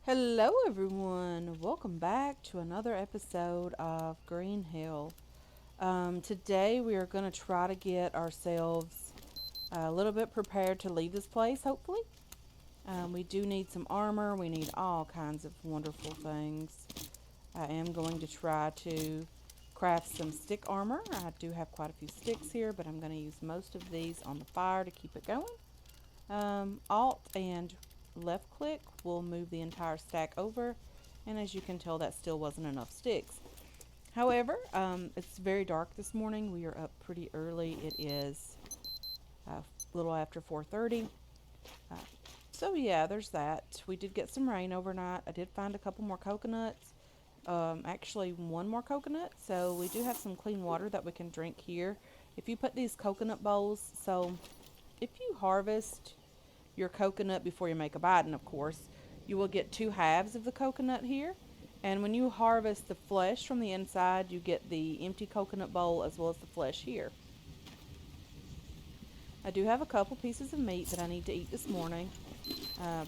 Hello, everyone. Welcome back to another episode of Green Hill. Today, we are going to try to get ourselves a little bit prepared to leave this place, hopefully. We do need some armor, we need all kinds of wonderful things. I am going to try to craft some stick armor. I do have quite a few sticks here, but I'm going to use most of these on the fire to keep it going. Alt and left click will move the entire stack over, and as you can tell, that still wasn't enough sticks. However, it's very dark this morning. We are up pretty early. It is a little after 4:30. Uh, so yeah, there's that. We did get some rain overnight. I did find a couple more coconuts. Actually, one more coconut. So we do have some clean water that we can drink here. If you put these coconut bowls, so if you harvest your coconut before you make a bite, of course, you will get two halves of the coconut here. And when you harvest the flesh from the inside, you get the empty coconut bowl as well as the flesh here. I do have a couple pieces of meat that I need to eat this morning.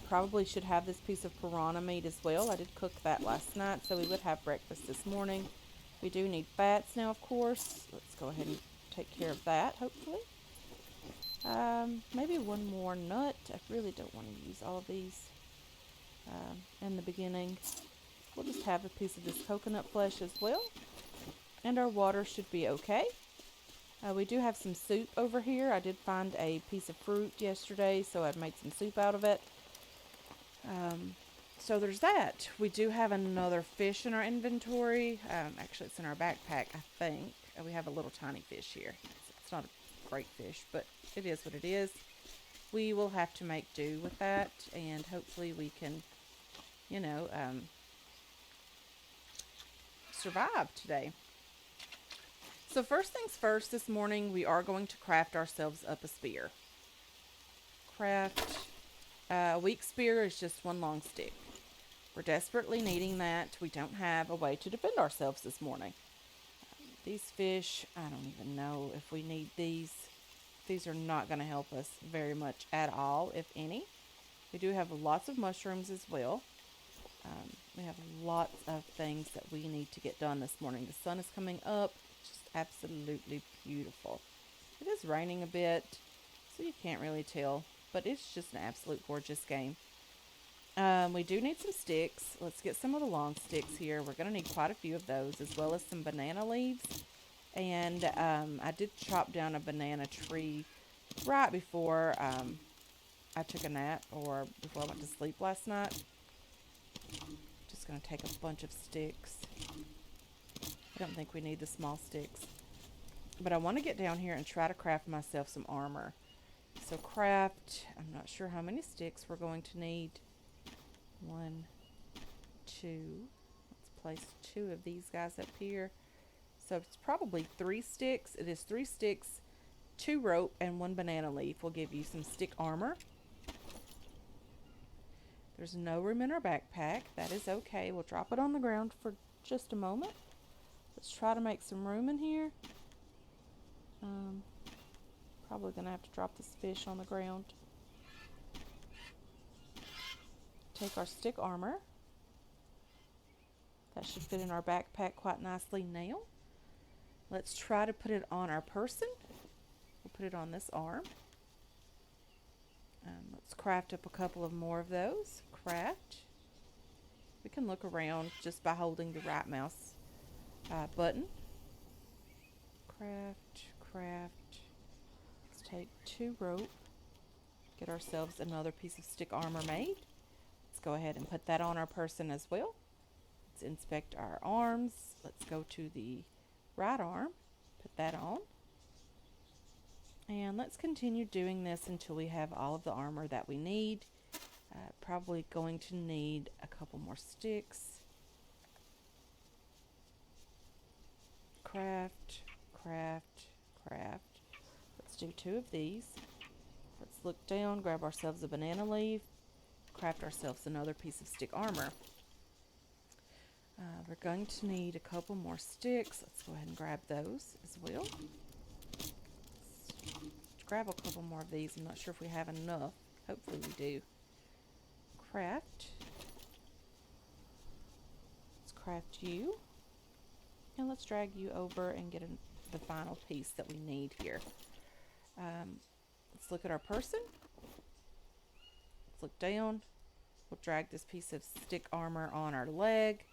Probably should have this piece of piranha meat as well. I did cook that last night, so we would have breakfast this morning. We do need fats now, of course. Let's go ahead and take care of that, hopefully. Maybe one more nut. I really don't want to use all of these in the beginning. We'll just have a piece of this coconut flesh as well. And our water should be okay. We do have some soup over here. I did find a piece of fruit yesterday, so I've made some soup out of it. So there's that. We do have another fish in our inventory. Actually, it's in our backpack, I think. We have a little tiny fish here. It's not a great fish, but it is what it is. We will have to make do with that, and hopefully we can, you know, survive today. So first things first, this morning we are going to craft ourselves up a spear. Craft a weak spear is just one long stick. We're desperately needing that. We don't have a way to defend ourselves this morning. These fish, I don't even know if we need these. These are not going to help us very much at all, if any. We do have lots of mushrooms as well. We have lots of things that we need to get done this morning. The sun is coming up. Just absolutely beautiful. It is raining a bit, so you can't really tell, but it's just an absolute gorgeous game. We do need some sticks. Let's get some of the long sticks here. We're going to need quite a few of those, as well as some banana leaves. And I did chop down a banana tree right before I took a nap, or before I went to sleep last night. Just going to take a bunch of sticks. I don't think we need the small sticks. But I want to get down here and try to craft myself some armor. So craft, I'm not sure how many sticks we're going to need. 1, 2. Let's place 2 of these guys up here. So it's probably 3 sticks. It is 3 sticks, 2 rope, and 1 banana leaf will give you some stick armor. There's no room in our backpack. That is okay. We'll drop it on the ground for just a moment. Let's try to make some room in here. Probably going to have to drop this fish on the ground. Take our stick armor. That should fit in our backpack quite nicely now. Let's try to put it on our person. We'll put it on this arm. Let's craft up a couple of more of those. Craft. We can look around just by holding the right mouse button. Craft, craft. Let's take 2 rope. Get ourselves another piece of stick armor made. Let's go ahead and put that on our person as well. Let's inspect our arms. Let's go to the right arm. Put that on. And let's continue doing this until we have all of the armor that we need. Probably going to need a couple more sticks. Craft, craft, craft. Let's do 2 of these. Let's look down, grab ourselves a banana leaf, craft ourselves another piece of stick armor. We're going to need a couple more sticks. Let's go ahead and grab those as well. Let's grab a couple more of these. I'm not sure if we have enough. Hopefully we do. Craft. craft you. And let's drag you over and get the final piece that we need here. Let's look at our person. Let's look down. We'll drag this piece of stick armor on our leg.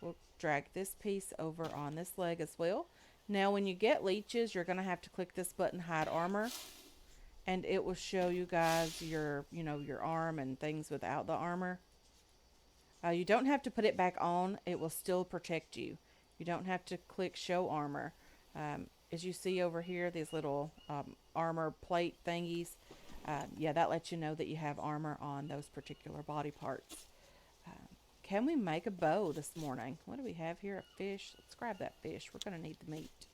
We'll drag this piece over on this leg as well. Now when you get leeches, you're going to have to click this button, hide armor, and it will show you guys your, your arm and things without the armor. You don't have to put it back on. It will still protect you. You don't have to click show armor. As you see over here, these little armor plate thingies, yeah, that lets you know that you have armor on those particular body parts. Can we make a bow this morning? What do we have here? A fish. Let's grab that fish. We're going to need the meat.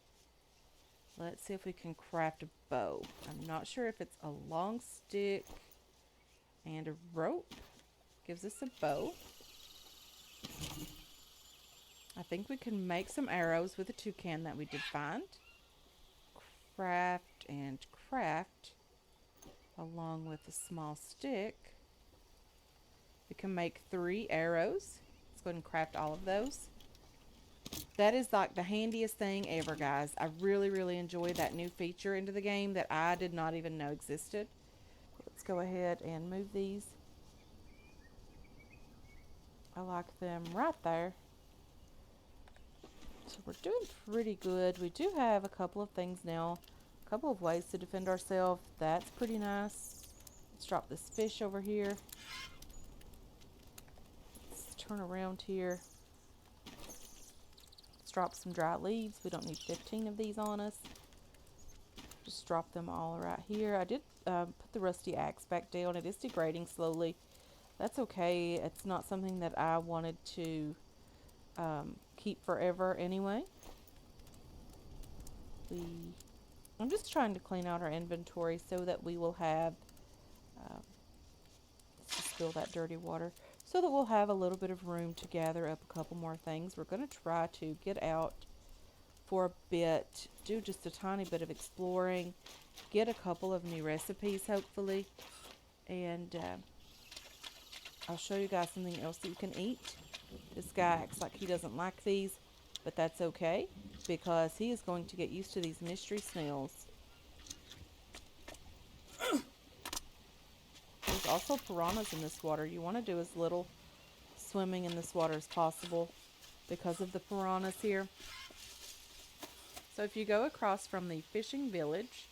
Let's see if we can craft a bow. I'm not sure if it's a long stick and a rope. Gives us a bow. I think we can make some arrows with a toucan that we did find. Craft and craft along with a small stick. We can make 3 arrows. Let's go ahead and craft all of those. That is like the handiest thing ever, guys. I really, really enjoy that new feature into the game that I did not even know existed. Let's go ahead and move these. I like them right there. So we're doing pretty good. We do have a couple of things now. A couple of ways to defend ourselves. That's pretty nice. Let's drop this fish over here. Let's turn around here. Let's drop some dry leaves. We don't need 15 of these on us. Just drop them all right here. I did put the rusty axe back down. It is degrading slowly. That's okay. It's not something that I wanted to keep forever anyway. I'm just trying to clean out our inventory so that we will have, let's just spill that dirty water, so that we'll have a little bit of room to gather up a couple more things. We're going to try to get out for a bit, do just a tiny bit of exploring, get a couple of new recipes hopefully, and I'll show you guys something else that you can eat. This guy acts like he doesn't like these, but that's okay because he is going to get used to these mystery snails. There's also piranhas in this water. You want to do as little swimming in this water as possible because of the piranhas here. So if you go across from the fishing village,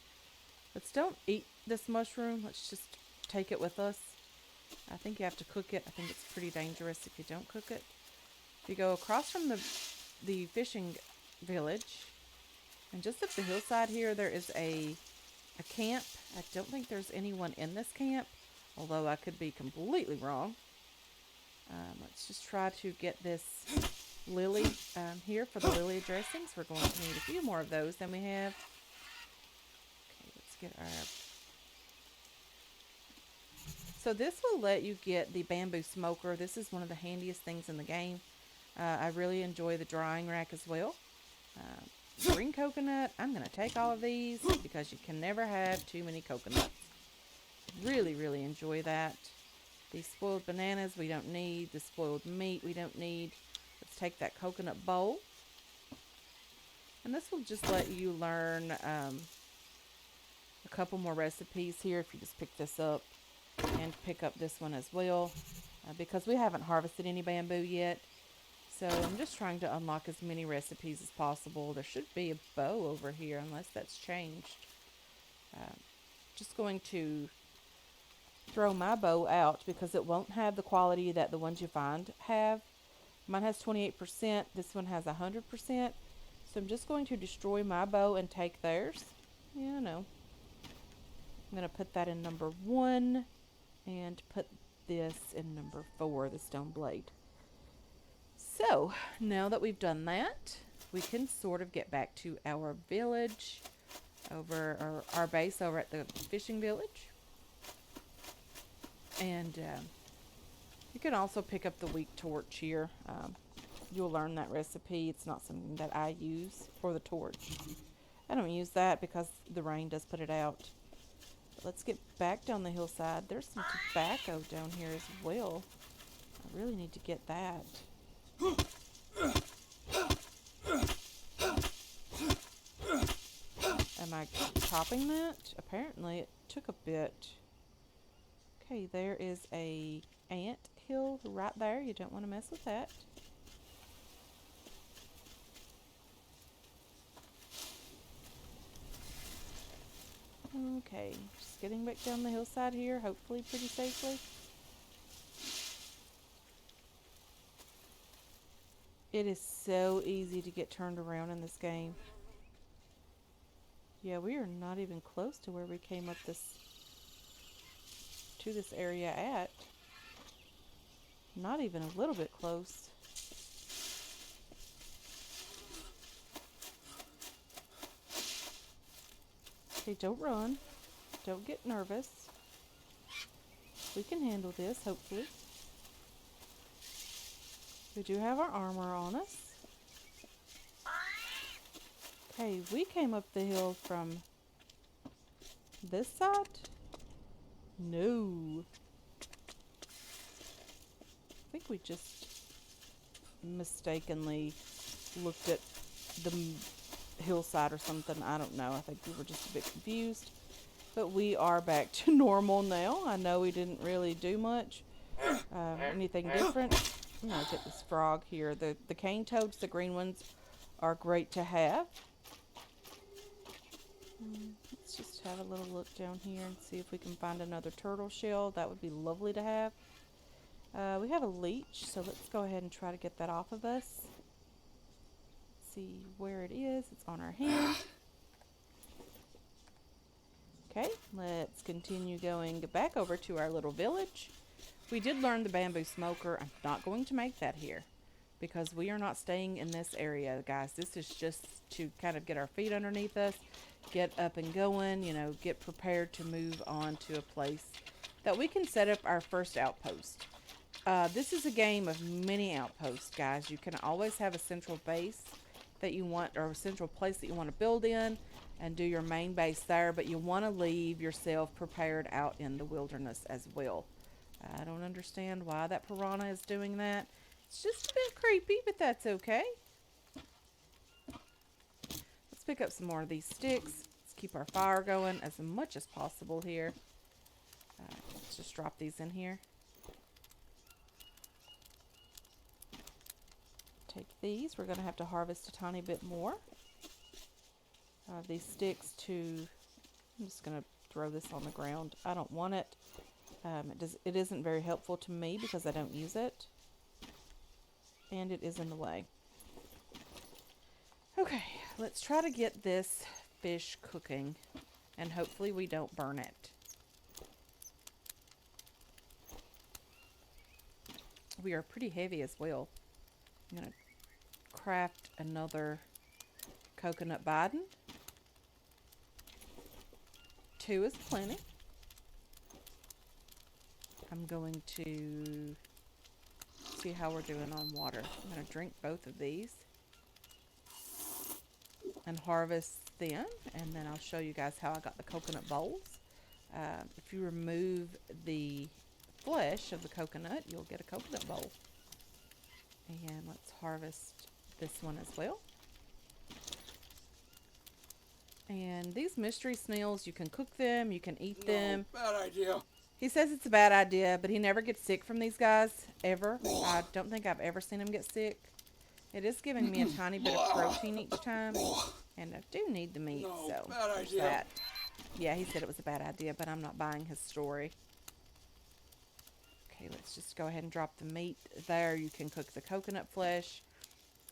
let's don't eat this mushroom. Let's just take it with us. I think you have to cook it. I think it's pretty dangerous if you don't cook it. If you go across from the fishing village, and just up the hillside here, there is a camp. I don't think there's anyone in this camp, although I could be completely wrong. Let's just try to get this lily here for the lily dressings. We're going to need a few more of those than we have. Okay, let's get our... So this will let you get the bamboo smoker. This is one of the handiest things in the game. I really enjoy the drying rack as well. Green coconut. I'm going to take all of these because you can never have too many coconuts. Really, really enjoy that. These spoiled bananas we don't need. The spoiled meat we don't need. Let's take that coconut bowl. And this will just let you learn a couple more recipes here if you just pick this up. And pick up this one as well because we haven't harvested any bamboo yet, so I'm just trying to unlock as many recipes as possible. There should be a bow over here unless that's changed. Just going to throw my bow out because it won't have the quality that the ones you find have. Mine has 28%, this one has 100%, so I'm just going to destroy my bow and take theirs. Yeah, I know. I'm going to put that in number 1 and put this in number 4, the stone blade. So now that we've done that, we can sort of get back to our village over, our base over at the fishing village. And you can also pick up the weak torch here. You'll learn that recipe. It's not something that I use for the torch. I don't use that because the rain does put it out. Let's get back down the hillside. There's some tobacco down here as well. I really need to get that. try chopping that. Apparently it took a bit. Okay, there is a ant hill right there. You don't want to mess with that. Okay, just getting back down the hillside here, hopefully pretty safely. It is so easy to get turned around in this game. Yeah, we are not even close to where we came up to this area at. Not even a little bit close. Okay, don't run. Don't get nervous. We can handle this, hopefully. We do have our armor on us. Okay, we came up the hill from this side? No. I think we just mistakenly looked at the hillside or something. I don't know. I think we were just a bit confused. But we are back to normal now. I know we didn't really do much. Anything different? I'm going to take this frog here. The cane toads, the green ones, are great to have. Let's just have a little look down here and see if we can find another turtle shell. That would be lovely to have. We have a leech, so let's go ahead and try to get that off of us. See where it is. It's on our hand. Okay, let's continue going back over to our little village. We did learn the bamboo smoker. I'm not going to make that here because we are not staying in this area, guys. This is just to kind of get our feet underneath us, get up and going, you know, get prepared to move on to a place that we can set up our first outpost. This is a game of many outposts, guys. You can always have a central base that you want, or a central place that you want to build in and do your main base there, but you want to leave yourself prepared out in the wilderness as well. I don't understand why that piranha is doing that. It's just a bit creepy, but that's okay. Let's pick up some more of these sticks. Let's keep our fire going as much as possible here. Let's just drop these in here. Take these. We're going to have to harvest a tiny bit more. These sticks to... I'm just going to throw this on the ground. I don't want it. It isn't very helpful to me because I don't use it. And it is in the way. Okay, let's try to get this fish cooking. And hopefully we don't burn it. We are pretty heavy as well. I'm going to craft another coconut bidon. 2 is plenty. I'm going to see how we're doing on water. I'm going to drink both of these and harvest them, and then I'll show you guys how I got the coconut bowls. If you remove the flesh of the coconut, you'll get a coconut bowl. And let's harvest this one as well. And these mystery snails, you can cook them, you can eat them. Bad idea. He says it's a bad idea, but he never gets sick from these guys, ever. I don't think I've ever seen him get sick. It is giving me a tiny bit of protein each time, and I do need the meat, No, so bad there's idea. that. Yeah, he said it was a bad idea, but I'm not buying his story. Okay, let's just go ahead and drop the meat there. You can cook the coconut flesh.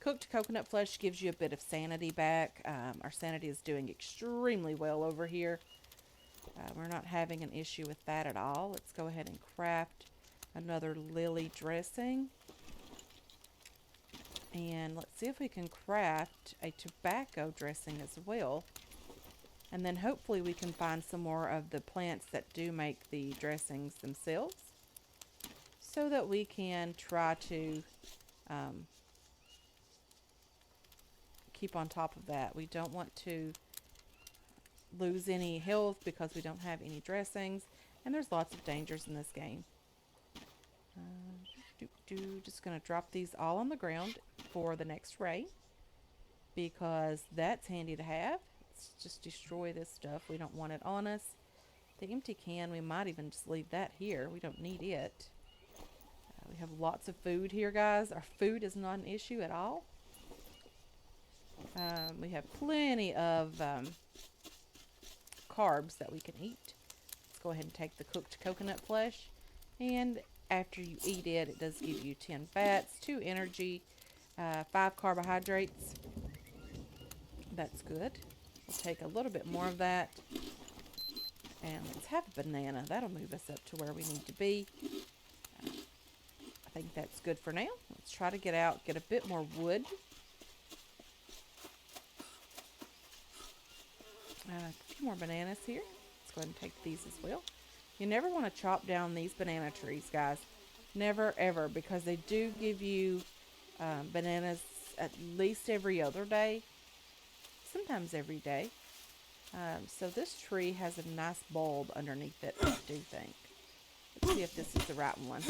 Cooked coconut flesh gives you a bit of sanity back. Our sanity is doing extremely well over here. We're not having an issue with that at all. Let's go ahead and craft another lily dressing. And let's see if we can craft a tobacco dressing as well. And then hopefully we can find some more of the plants that do make the dressings themselves, so that we can try to keep on top of that. We don't want to lose any health because we don't have any dressings, and there's lots of dangers in this game. Just going to drop these all on the ground for the next raid because that's handy to have. Let's just destroy this stuff. We don't want it on us. The empty can, we might even just leave that here. We don't need it. We have lots of food here, guys. Our food is not an issue at all. We have plenty of carbs that we can eat. Let's go ahead and take the cooked coconut flesh. And after you eat it, it does give you 10 fats, 2 energy, 5 carbohydrates. That's good. We'll take a little bit more of that. And let's have a banana. That'll move us up to where we need to be. I think that's good for now. Let's try to get out, get a bit more wood. A few more bananas here. Let's go ahead and take these as well. You never want to chop down these banana trees, guys. Never, ever, because they do give you bananas at least every other day, sometimes every day. So this tree has a nice bulb underneath it, I do think. Let's see if this is the right one.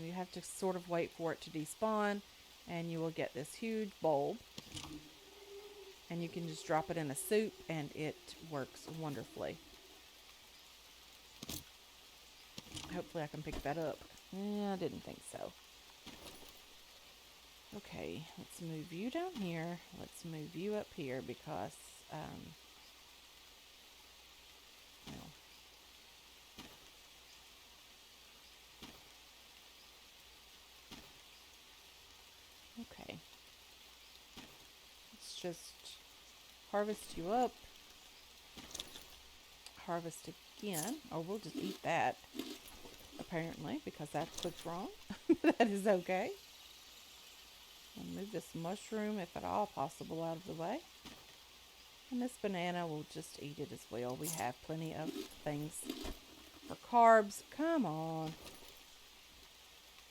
You have to sort of wait for it to despawn, and you will get this huge bulb. And you can just drop it in a soup, and it works wonderfully. Hopefully I can pick that up. Yeah, I didn't think so. Okay, let's move you down here. Let's move you up here because, well, okay. Let's just harvest you up. Harvest again. Oh, we'll just eat that, apparently, because I clicked wrong. That is okay. I'll move this mushroom, if at all possible, out of the way. And this banana, we'll just eat it as well. We have plenty of things for carbs. Come on.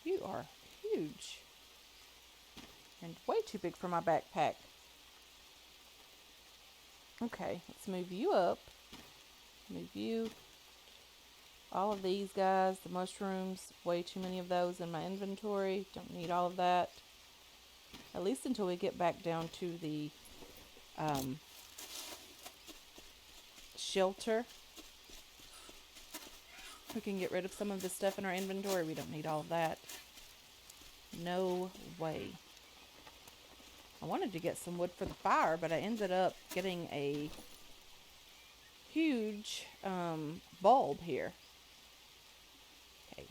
You are huge. And way too big for my backpack. Okay, let's move you up. Move you. All of these guys, the mushrooms, way too many of those in my inventory. Don't need all of that. At least until we get back down to the shelter. We can get rid of some of the stuff in our inventory. We don't need all of that. No way. I wanted to get some wood for the fire, but I ended up getting a huge bulb here. Okay.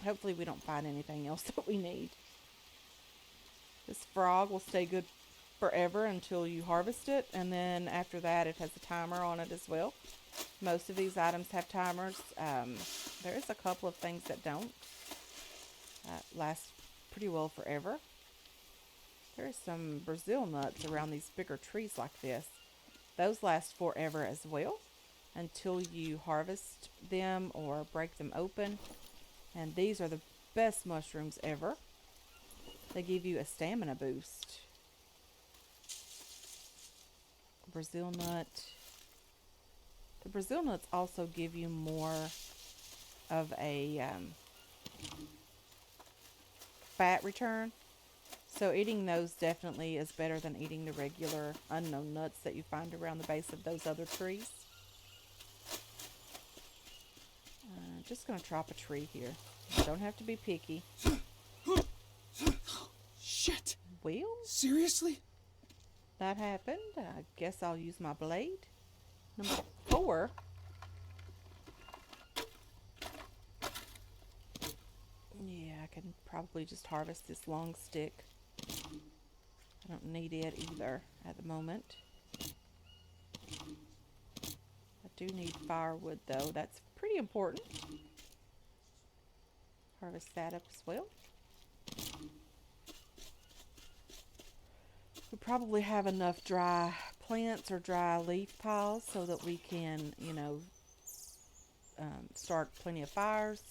Hopefully we don't find anything else that we need. This frog will stay good forever until you harvest it, and then after that it has a timer on it as well. Most of these items have timers. There is a couple of things that don't. Last pretty well forever. There's some Brazil nuts around these bigger trees like this. Those last forever as well until you harvest them or break them open. And these are the best mushrooms ever. They give you a stamina boost. Brazil nut. The Brazil nuts also give you more of a fat return. So eating those definitely is better than eating the regular unknown nuts that you find around the base of those other trees. Just going to chop a tree here. Don't have to be picky. Shit! Well, Seriously? that happened. I guess I'll use my blade. Number 4. Yeah, I can probably just harvest this long stick. I don't need it either at the moment. I do need firewood though. That's pretty important. Harvest that up as well. We probably have enough dry plants or dry leaf piles so that we can, start plenty of fires.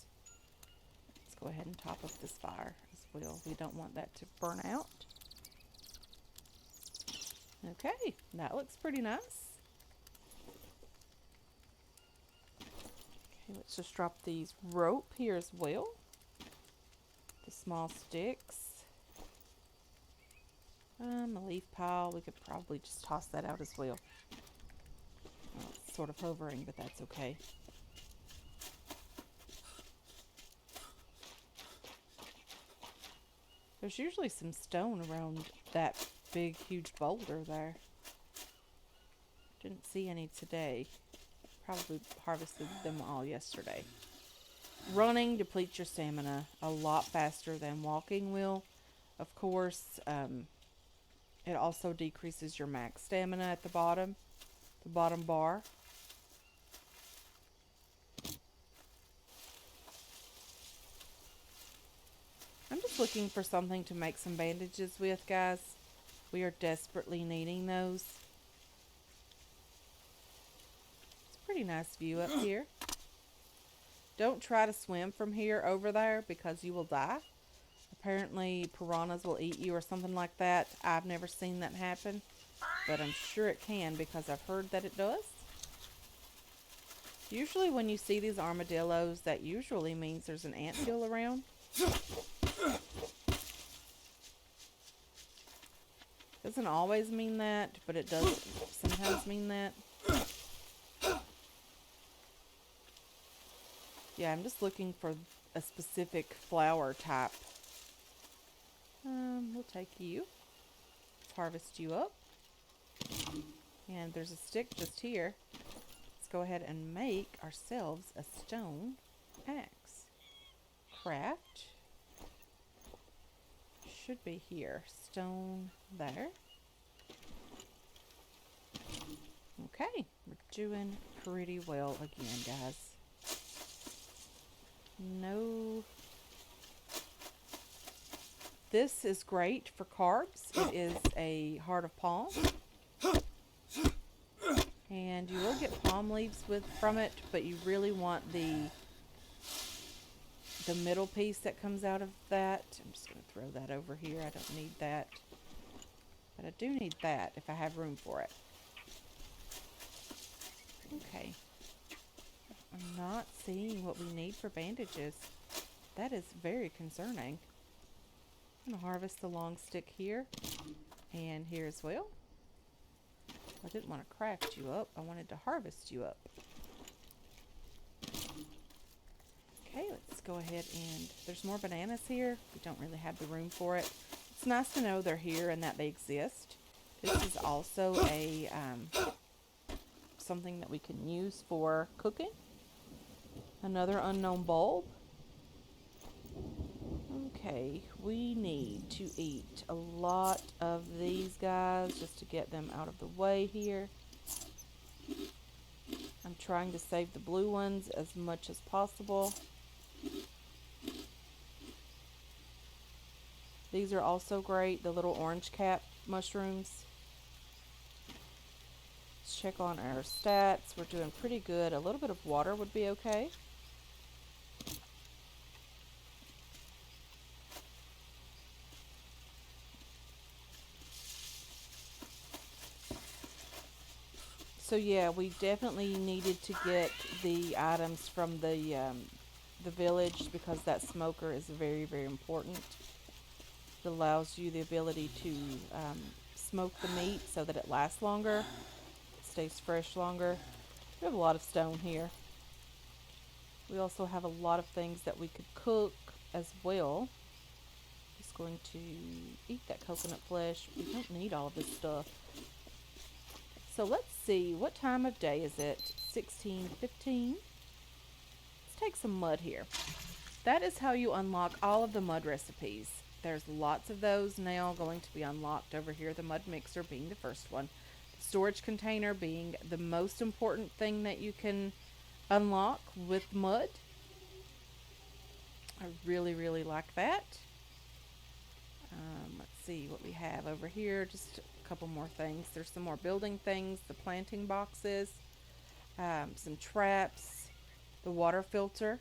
Let's go ahead and top up this fire as well. We don't want that to burn out. Okay, that looks pretty nice. Okay, let's just drop these rope here as well. The small sticks. A leaf pile. We could probably just toss that out as well. It's sort of hovering, but that's okay. There's usually some stone around that big, huge boulder there. Didn't see any today. Probably harvested them all yesterday. Running depletes your stamina a lot faster than walking will. Of course, it also decreases your max stamina at the bottom bar. I'm just looking for something to make some bandages with, guys. We are desperately needing those. It's a pretty nice view up here. Don't try to swim from here over there because you will die. Apparently, piranhas will eat you or something like that. I've never seen that happen, but I'm sure it can because I've heard that it does. Usually when you see these armadillos, that usually means there's an anthill around. Doesn't always mean that, but it does sometimes mean that. Yeah, I'm just looking for a specific flower type. We'll take you. Let's harvest you up. And there's a stick just here. Let's go ahead and make ourselves a stone axe. Craft. Should be here. Stone there. Okay, we're doing pretty well again, guys. No. This is great for carbs. It is a heart of palm. And you will get palm leaves from it, but you really want the middle piece that comes out of that. I'm just going to throw that over here. I don't need that. But I do need that if I have room for it. Okay. I'm not seeing what we need for bandages. That is very concerning. I'm going to harvest the long stick here and here as well. I didn't want to craft you up. I wanted to harvest you up. Okay, let's go ahead and there's more bananas here. We don't really have the room for it. It's nice to know they're here and that they exist. This is also a something that we can use for cooking. Another unknown bulb. Okay, we need to eat a lot of these guys just to get them out of the way here. I'm trying to save the blue ones as much as possible. These are also great, the little orange cap mushrooms. Let's check on our stats. We're doing pretty good. A little bit of water would be okay. So yeah, we definitely needed to get the items from the village because that smoker is very, very important. It allows you the ability to smoke the meat so that it lasts longer, it stays fresh longer. We have a lot of stone here. We also have a lot of things that we could cook as well. Just going to eat that coconut flesh. We don't need all of this stuff. So let's see, what time of day is it? 16:15. Let's take some mud here. That is how you unlock all of the mud recipes. There's lots of those now going to be unlocked over here. The mud mixer being the first one. The storage container being the most important thing that you can unlock with mud. I really, really like that. Let's see what we have over here. Just a couple more things. There's some more building things. The planting boxes. Some traps. The water filter.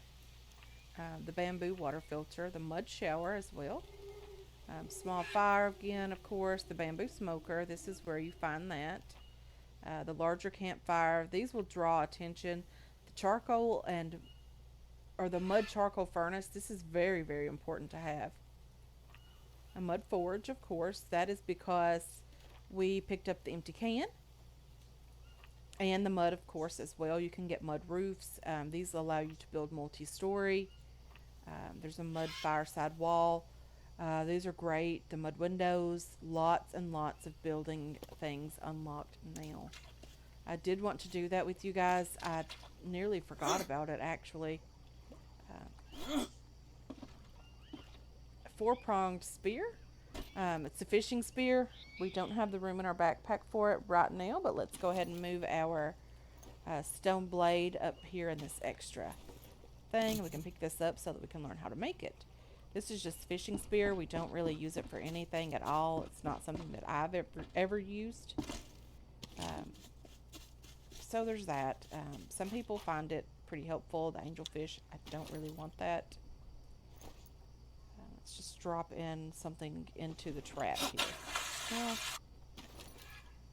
The bamboo water filter. The mud shower as well. Small fire again, of course. The bamboo smoker. This is where you find that. The larger campfire. These will draw attention. The charcoal or the mud charcoal furnace. This is very, very important to have. A mud forge, of course. That is because we picked up the empty can and the mud, of course, as well. You can get mud roofs. These allow you to build multi-story. There's a mud fireside wall. These are great. The mud windows, lots and lots of building things unlocked now. I did want to do that with you guys. I nearly forgot about it actually. Four-pronged spear. It's a fishing spear. We don't have the room in our backpack for it right now, but let's go ahead and move our stone blade up here in this extra thing. We can pick this up so that we can learn how to make it. This is just fishing spear. We don't really use it for anything at all. It's not something that I've ever used. Um, so there's that. Some people find it pretty helpful. The angelfish, I don't really want that. Let's just drop in something into the trap here. Well,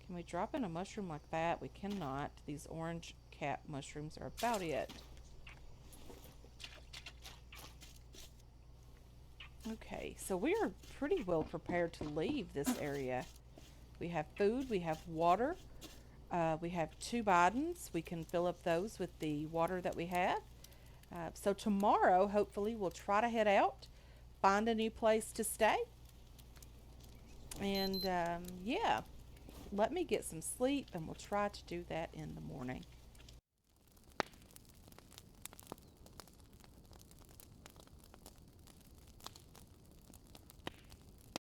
can we drop in a mushroom like that? We cannot. These orange cap mushrooms are about it. Okay, so we are pretty well prepared to leave this area. We have food, we have water, we have 2 Bidens. We can fill up those with the water that we have. So tomorrow, hopefully, we'll try to head out, find a new place to stay, and yeah, let me get some sleep, and we'll try to do that in the morning.